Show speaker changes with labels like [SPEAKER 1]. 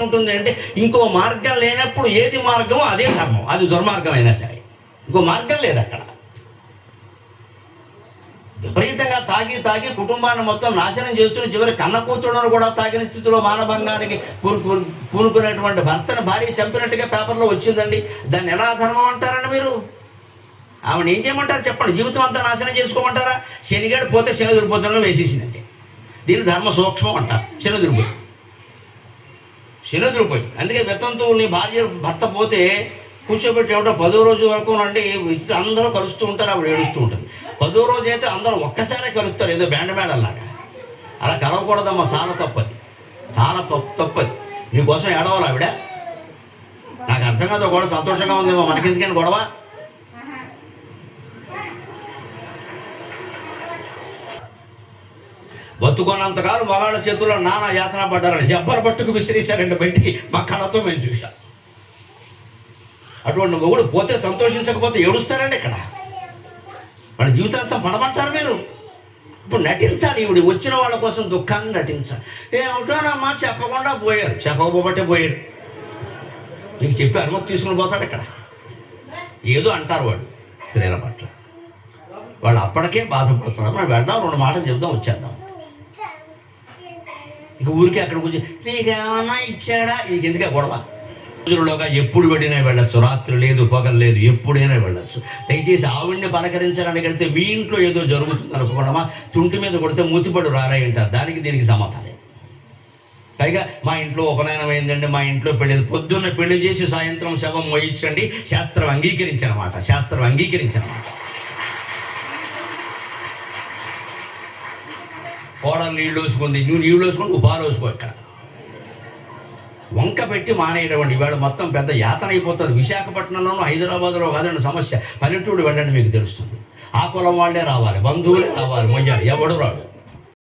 [SPEAKER 1] ఉంటుంది అంటే ఇంకో మార్గం లేనప్పుడు ఏది మార్గమో అదే ధర్మం, అది దుర్మార్గం అయినా సరే. ఇంకో మార్గం లేదు అక్కడ. విపరీతంగా తాగి తాగి కుటుంబాన్ని మొత్తం నాశనం చేస్తున్న చివరి కన్న కూతురులను కూడా తాగిన స్థితిలో మానభంగానికి పూనుకునేటువంటి భర్తను భార్య చంపినట్టుగా పేపర్లో వచ్చిందండి. దాన్ని ఎలా ధర్మం అంటారండి మీరు? ఆమెను ఏం చేయమంటారు చెప్పండి? జీవితం అంతా నాశనం చేసుకోమంటారా? శనిగాడు పోతే శనిదురిపోతున్న వేసేసిందంటే దీన్ని ధర్మ సూక్ష్మం అంటారు. శనిదురిపోయి అందుకే వితంతు నీ భర్త పోతే కూర్చోబెట్టి ఏమిటో 10వ రోజు వరకు నండి అందరూ కలుస్తూ ఉంటారు, ఆవిడ ఏడుస్తూ ఉంటుంది. 10వ రోజు అయితే అందరూ ఒక్కసారే కలుస్తారు, ఏదో బ్యాండ్ మేడల్లాగా. అలా కలవకూడదమ్మా, చాలా తప్పది, చాలా తప్పది. నీకోసం ఏడవాలి ఆవిడ. నాకు అర్థం కాదు, గొడవ సంతోషంగా ఉందేమో, మనకెందుకని గొడవ? బతుకున్నంతకాలం మగాళ్ళ చేతుల్లో నానా యాతన పడ్డారని జబ్బర పట్టుకు విసిరేశారండి బయటికి. మా కళతో మేము చూసాం. అటువంటి మొగుడు పోతే సంతోషించకపోతే ఏడుస్తారండి ఇక్కడ. వాళ్ళ జీవితాంతం పడమంటారు మీరు. ఇప్పుడు నటించాలి, ఈవిడ వచ్చిన వాళ్ళ కోసం దుఃఖాన్ని నటించాలి. ఏమిటోనమ్మా చెప్పకుండా పోయారు, చెప్పకపోబట్టే పోయాడు. నీకు చెప్పి అనుమతి తీసుకుని పోతాడు ఇక్కడ. ఏదో అంటారు వాళ్ళు స్త్రీల పట్ల. వాళ్ళు అప్పటికే బాధపడుతున్నారు. మనం వెళ్దాం, 2 మాటలు చెప్దాం, వచ్చేద్దాం. ఇక ఊరికే అక్కడ కూర్చొని నీకేమన్నా ఇచ్చాడా, నీకెందుకే గొడవ? రోజుల్లోగా ఎప్పుడు వెళ్ళినా వెళ్ళొచ్చు, రాత్రి లేదు పగలు లేదు, ఎప్పుడైనా వెళ్ళొచ్చు. దయచేసి ఆవిడ్ని పలకరించడానికి వెళ్తే మీ ఇంట్లో ఏదో జరుగుతుంది అనుకోవడమా, తుంటి మీద కొడితే మూతిపడు రాలే అంటారు. దానికి దీనికి సమాధానం. పైగా మా ఇంట్లో ఉపనయనం అయిందండి, మా ఇంట్లో పెళ్ళి, పొద్దున్న పెళ్లి చేసి సాయంత్రం శవం వహించండి. శాస్త్రం అంగీకరించనమాట. కోడలు నీళ్ళు వేసుకుంది, నువ్వు నీళ్ళు వేసుకుని నువ్వు పాలు వేసుకో. ఇక్కడ వంక పెట్టి మానేయడం. ఇవాళ మొత్తం పెద్ద యాతన అయిపోతుంది. విశాఖపట్నంలోనూ హైదరాబాద్లో కాదండి సమస్య. పల్లెటూరు వెళ్ళండి, మీకు తెలుస్తుంది. ఆ కులం వాళ్ళే రావాలి, బంధువులే రావాలి, మొయ్యాలి, ఎవడు రాడు.